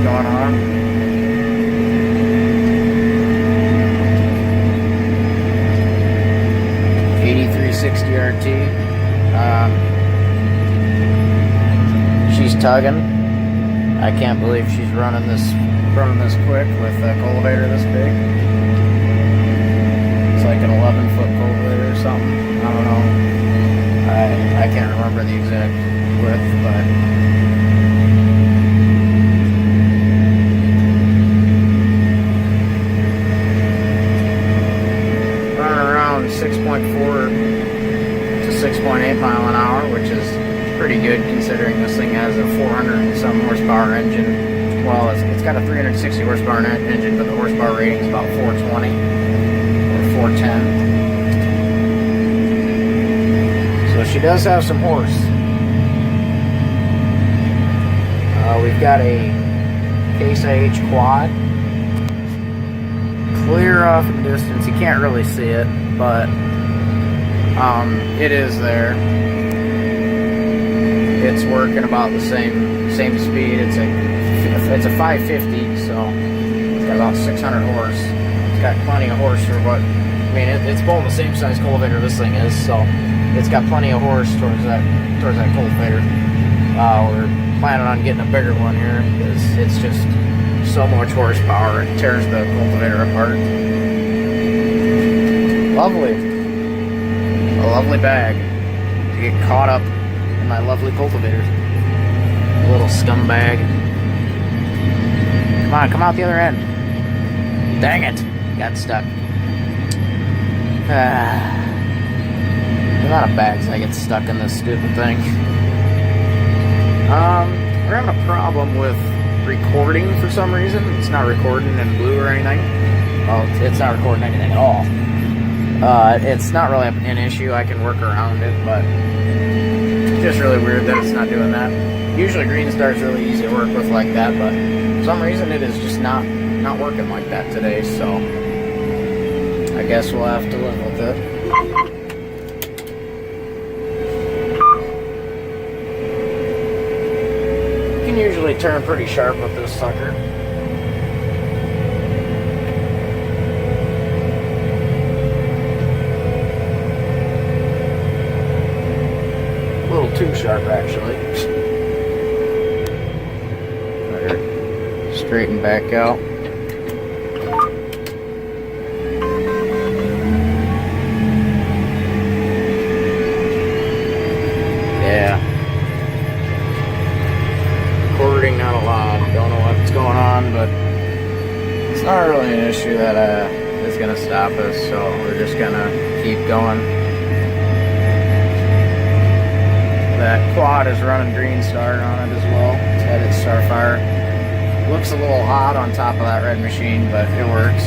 going on. RT. She's tugging. I can't believe she's running this quick with a cultivator this big. It's like an 11-foot cultivator or something. I don't know. I can't remember the exact width, but running around 6.4 to 6.8 mile an hour, which is pretty good considering this thing has a 400 and some horsepower engine. Well, it's got a 360 horsepower engine, but the horsepower rating is about 420 or 410. So she does have some horse. We've got a Case IH quad. Clear off in the distance. You can't really see it, but it is there. It's working about the same speed. It's a 550, so it's got about 600 horse. It's got plenty of horse for what, I mean, it's pulling the same size cultivator this thing is, so it's got plenty of horse towards that cultivator. We're planning on getting a bigger one here because it's just so much horsepower. It tears the cultivator apart. Lovely. A lovely bag to get caught up in my lovely cultivator. A little scumbag. Come on, come out the other end. Dang it. Got stuck. The amount of bags I get stuck in this stupid thing. We're having a problem with recording for some reason. It's not recording in blue or anything. Well, it's not recording anything at all. It's not really an issue. I can work around it, but it's just really weird that it's not doing that. Usually Green Star's really easy to work with like that, but for some reason it is just not working like that today, so I guess we'll have to live with it. You can usually turn pretty sharp with this sucker. A little too sharp, actually. Better straighten back out. Yeah. Recording not allowed. Don't know what's going on, but it's not really an issue that is going to stop us, so we're just going to keep going. That quad is running Green Star on it as well. It's got its Starfire. Looks a little hot on top of that red machine, but it works.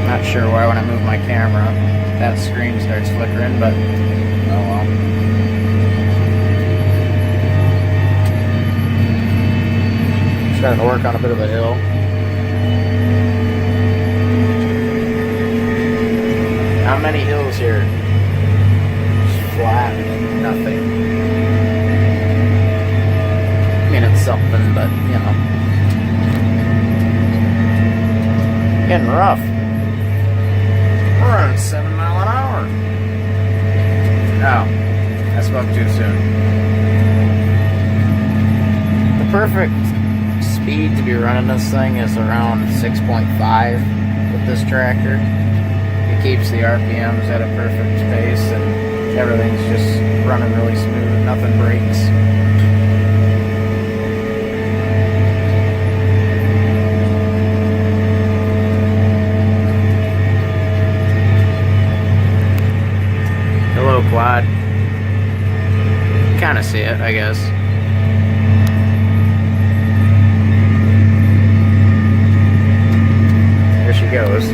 Not sure why when I move my camera that screen starts flickering, but oh well. Starting to work on a bit of a hill. Not many hills here. Flat, nothing. I mean, it's something, but, you know. Getting rough. We're running 7 mile an hour. Oh, I spoke too soon. The perfect speed to be running this thing is around 6.5 with this tractor. It keeps the RPMs at a perfect pace and everything's just running really smooth, nothing breaks. Hello, quad. Kind of see it, I guess. There she goes.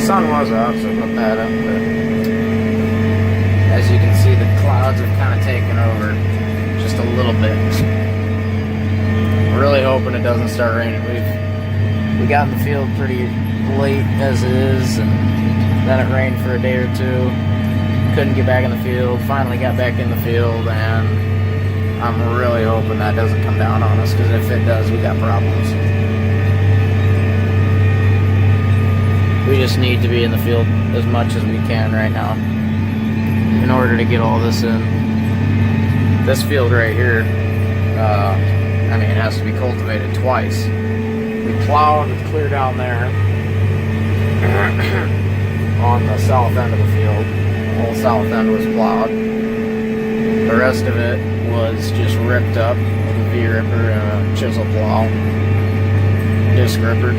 Sun was up, so put that up, but as you can see, the clouds have kind of taken over just a little bit. We're really hoping it doesn't start raining. We got in the field pretty late as it is, and then it rained for a day or two. Couldn't get back in the field. Finally got back in the field, and I'm really hoping that doesn't come down on us, because if it does, we got problems. We just need to be in the field as much as we can right now in order to get all this in. This field right here, I mean, it has to be cultivated twice. We plowed and cleared down there on the south end of the field. The whole south end was plowed. The rest of it was just ripped up with a V-ripper and a chisel plow, disc ripper.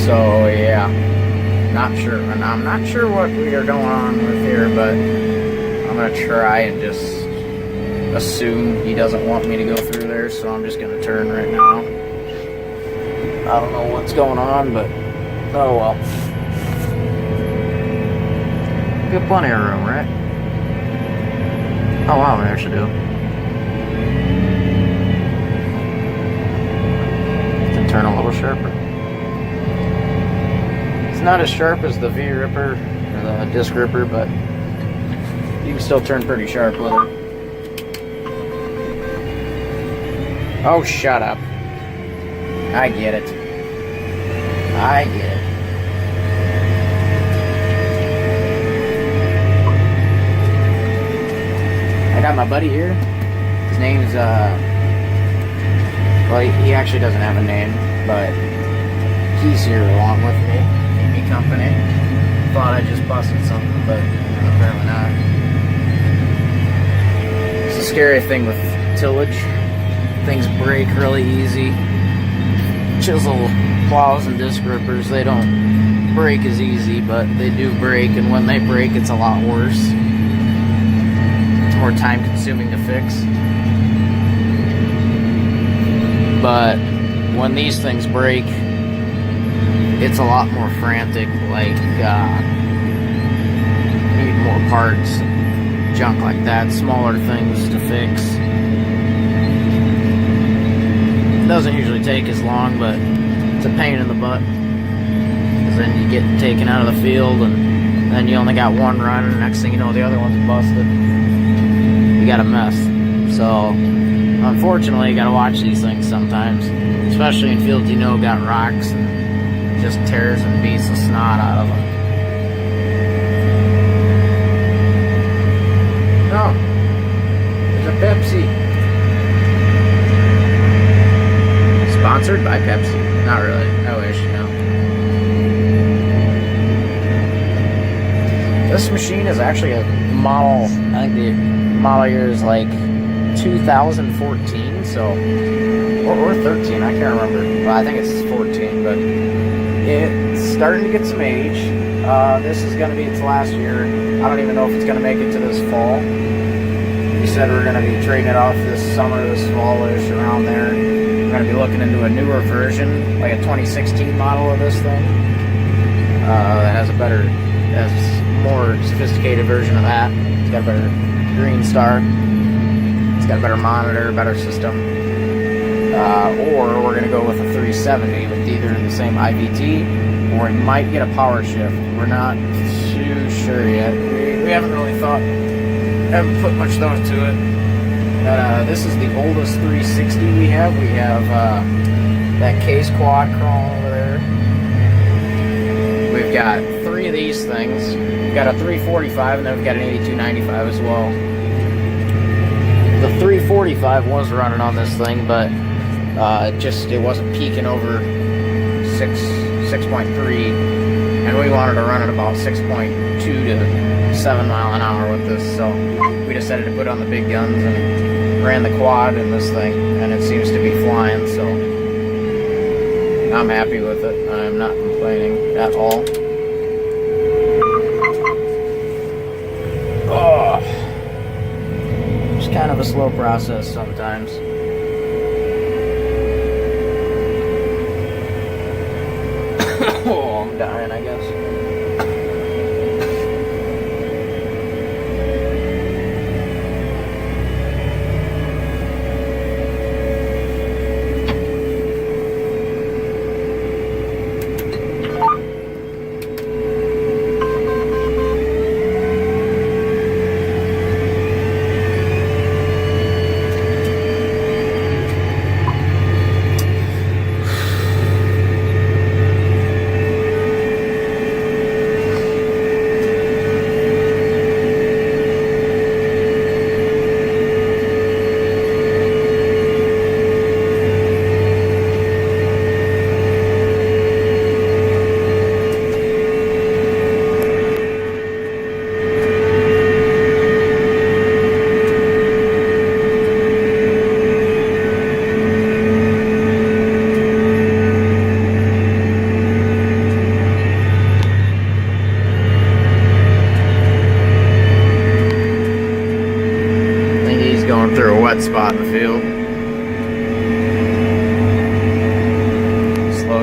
So yeah, not sure, and I'm not sure what we are going on with here, but I'm gonna try and just assume he doesn't want me to go through there, so I'm just gonna turn right now. I don't know what's going on, but oh well. We got plenty of room, right? Oh wow, we actually do. Can turn a little sharper. It's not as sharp as the V-ripper or the disc ripper, but you can still turn pretty sharp with it. Oh, shut up. I get it. I get it. I got my buddy here. His name's, well, he actually doesn't have a name, but he's here along with me. Keep me company. Thought I just busted something, but apparently not. It's a scary thing with tillage. Things break really easy. Chisel plows and disc rippers, they don't break as easy, but they do break, and when they break, it's a lot worse. It's more time consuming to fix. But when these things break, it's a lot more frantic, like need more parts, junk like that, smaller things to fix. Doesn't usually take as long, but it's a pain in the butt, because then you get taken out of the field and then you only got one running. Next thing you know, the other one's busted. You got a mess. So unfortunately, you gotta watch these things sometimes, especially in fields you know got rocks, and just tears and beats the snot out of them. No, there's a Pepsi. Sponsored by Pepsi. Not really. I wish, you know. This machine is actually a model, I think the model year is like 2014, so, or 13, I can't remember. Well, I think it's 14, but it's starting to get some age. This is going to be its last year. I don't even know if it's going to make it to this fall. We said we're going to be trading it off this summer, this fall-ish, around there. We're going to be looking into a newer version, like a 2016 model of this thing. That has a better, has more sophisticated version of that. It's got a better green star. It's got a better monitor, better system. Or we're going to go with a 370 with either the same IVT, or we might get a power shift. We're not too sure yet. We haven't really thought, haven't put much thought to it. This is the oldest 360 we have. We have that case quad crawling over there. We've got 3 of these things. We've got a 345, and then we've got an 8295 as well. The 345 was running on this thing, but it wasn't peaking over 6.3, and we wanted to run at about 6.2 to 7 mile an hour with this, so we decided to put on the big guns and ran the quad in this thing, and it seems to be flying, so I'm happy with it. I'm not complaining at all. Oh, it's kind of a slow process sometimes. Oh, I'm dying, I guess.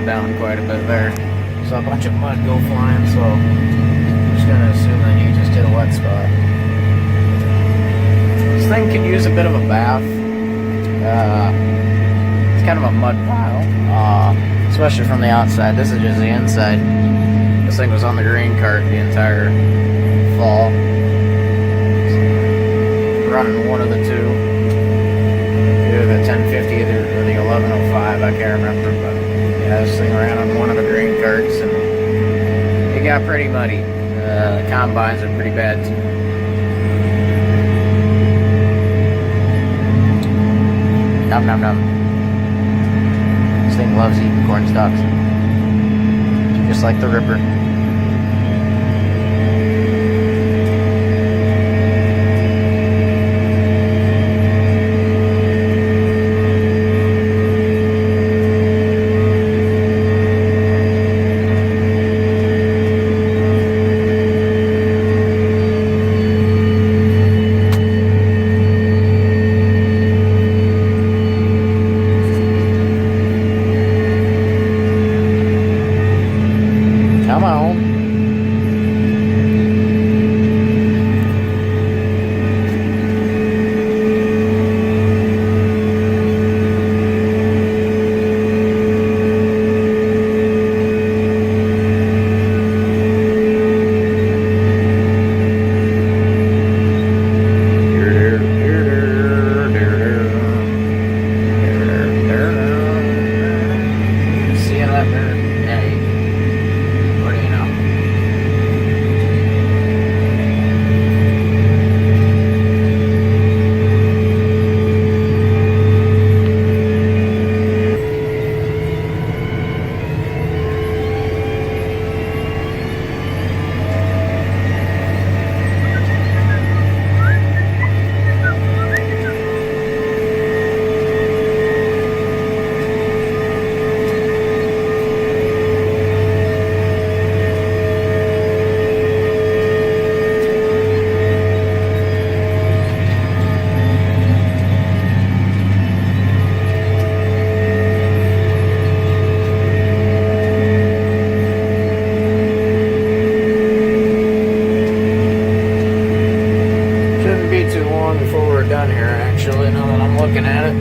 down quite a bit there. So a bunch of mud go flying, so I'm just gonna assume that he just hit a wet spot. This thing could use a bit of a bath. It's kind of a mud pile, especially from the outside. This is just the inside. This thing was on the grain cart the entire fall. Running one of the two. Either the 1050 or the 1105, I can't remember, but yeah, this thing ran on one of the grain carts and it got pretty muddy. The combines are pretty bad too. Nom nom nom. This thing loves eating corn stalks. Just like the Ripper. Come on. Done here, actually, now that I'm looking at it.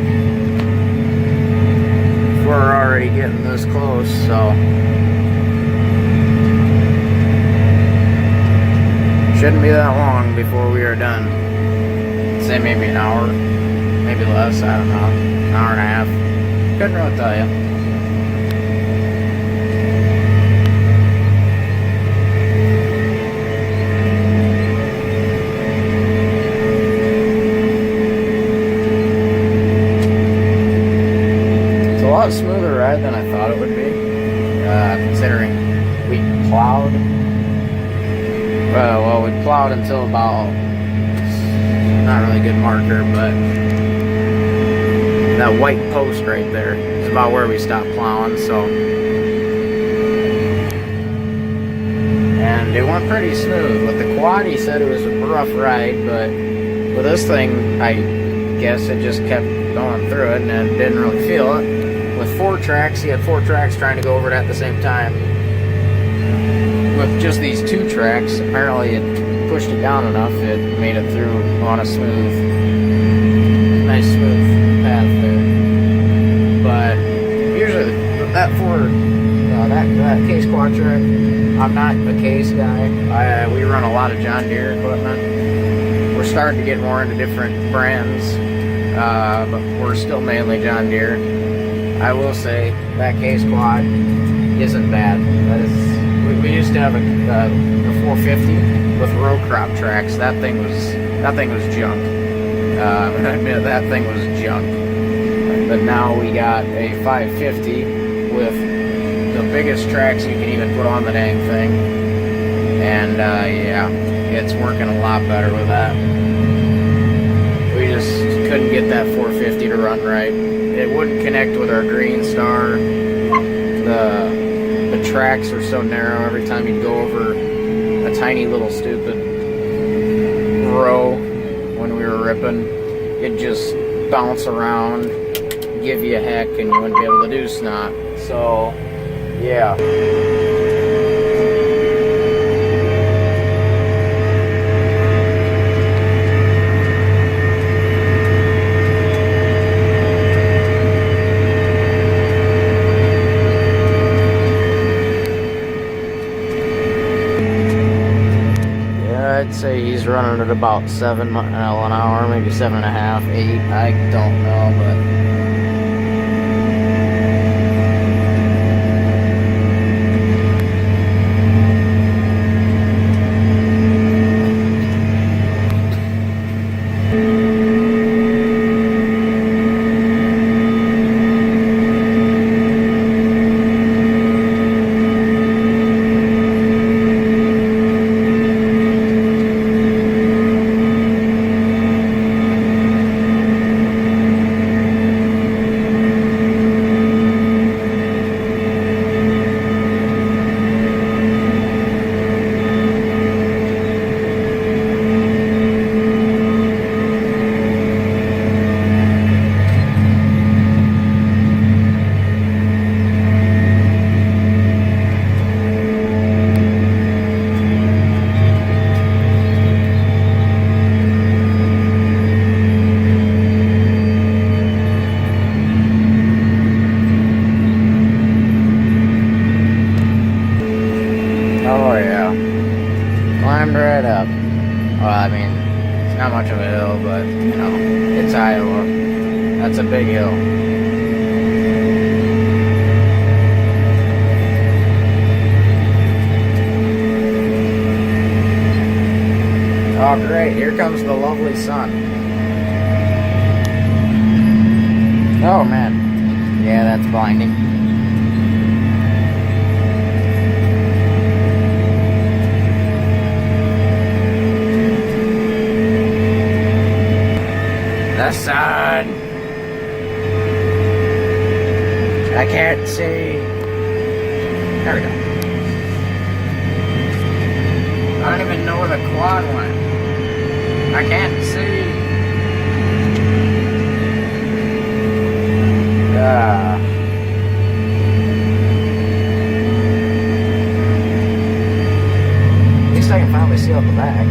We're already getting this close, so shouldn't be that long before we are done. Say maybe an hour, maybe less, I don't know, an hour and a half. Couldn't really tell you. A lot smoother ride than I thought it would be, considering we plowed. Well, we plowed until about, not really a good marker, but that white post right there is about where we stopped plowing. So, and it went pretty smooth. With the quad, he said it was a rough ride, but with this thing, I guess it just kept going through it and I didn't really feel it. With 4 tracks, he had 4 tracks trying to go over it at the same time. With just these 2 tracks, apparently it pushed it down enough, it made it through on a nice smooth path there. But usually that that case quad track, I'm not a case guy. We run a lot of John Deere equipment. We're starting to get more into different brands, but we're still mainly John Deere. I will say that case quad isn't bad. We used to have a 450 with row crop tracks. That thing was junk. I admit that thing was junk. But now we got a 550 with the biggest tracks you can even put on the dang thing. And yeah, it's working a lot better with that. We just couldn't get that 450 to run right. It wouldn't connect with our Green Star. The tracks are so narrow. Every time you'd go over a tiny little stupid row when we were ripping, it'd just bounce around, give you a heck, and you wouldn't be able to do snot. So Yeah. I'd say he's running at about 7 mile an hour, maybe 7.5, 8. I don't know, but oh yeah, climbed right up. Well, I mean, it's not much of a hill, but you know, it's Iowa. That's a big hill. Oh great, here comes the lovely sun. Oh man, yeah, that's blinding. The sun. I can't see. There we go. I don't even know where the quad went. I can't see. At least I can finally see out the back.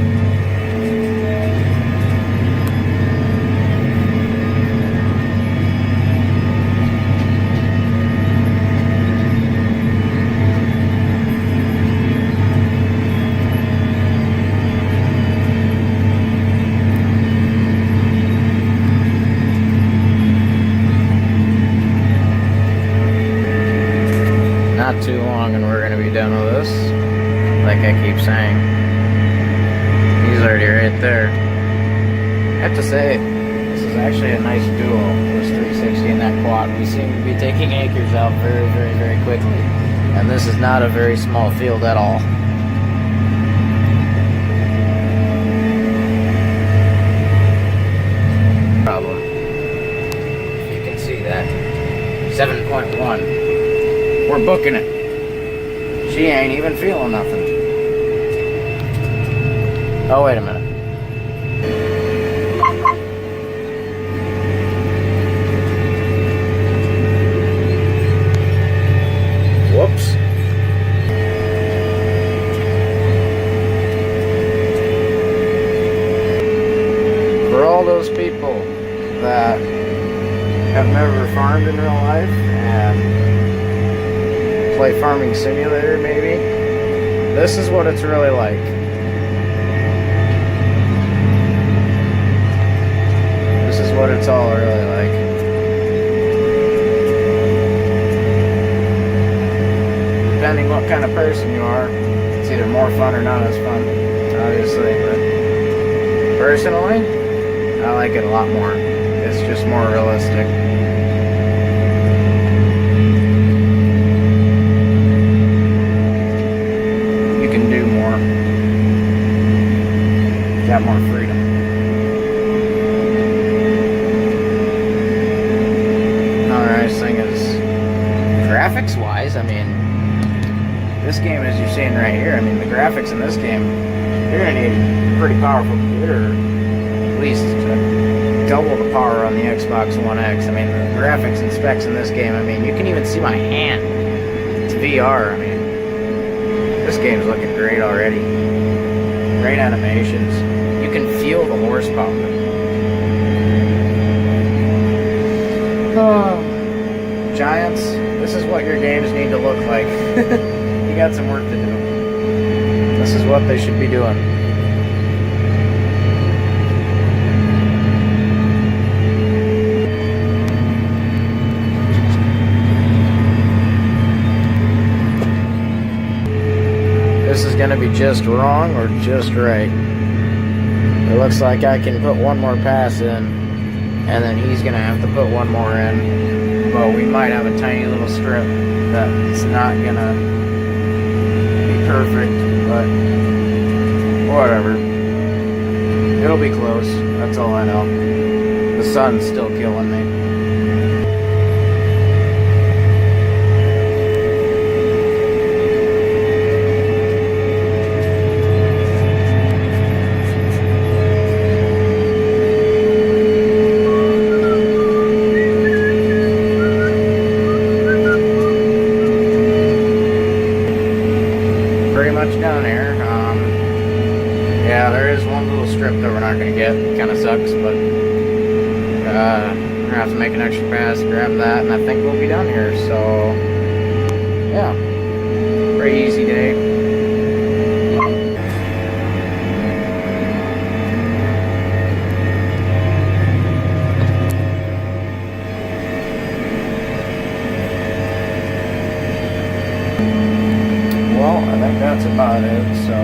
Not too long and we're going to be done with this, like I keep saying. He's already right there. I have to say, this is actually a nice duo, this 360 and that quad. We seem to be taking acres out very, very, very quickly. And this is not a very small field at all. Problem. If you can see that. 7.1. We're booking it. She ain't even feeling nothing. Oh, wait a minute. Whoops. For all those people that have never farmed in real life and play Farming Simulator, maybe, this is what it's really like. This is what it's all really like. Depending what kind of person you are, it's either more fun or not as fun, obviously, but personally, I like it a lot more. It's just more realistic. Got more freedom. Another nice thing is, graphics wise, I mean, this game, as you're seeing right here, I mean, the graphics in this game, you're going to need a pretty powerful computer, at least double the power on the Xbox One X. I mean, the graphics and specs in this game, I mean, you can even see my hand. It's VR. I mean, this game's looking great already. Great animations. You can feel the horsepower. Oh, Giants, this is what your games need to look like. You got some work to do. This is what they should be doing. This is going to be just wrong or just right. It looks like I can put one more pass in, and then he's going to have to put one more in. But we might have a tiny little strip that's not going to be perfect, but whatever. It'll be close. That's all I know. The sun's still killing me. Pretty much down here. Yeah, there is one little strip that we're not going to get. Kind of sucks, but we're going to have to make an extra pass, grab that, and I think we'll be done here. So, yeah, pretty easy day. Well, I think that's about it. So,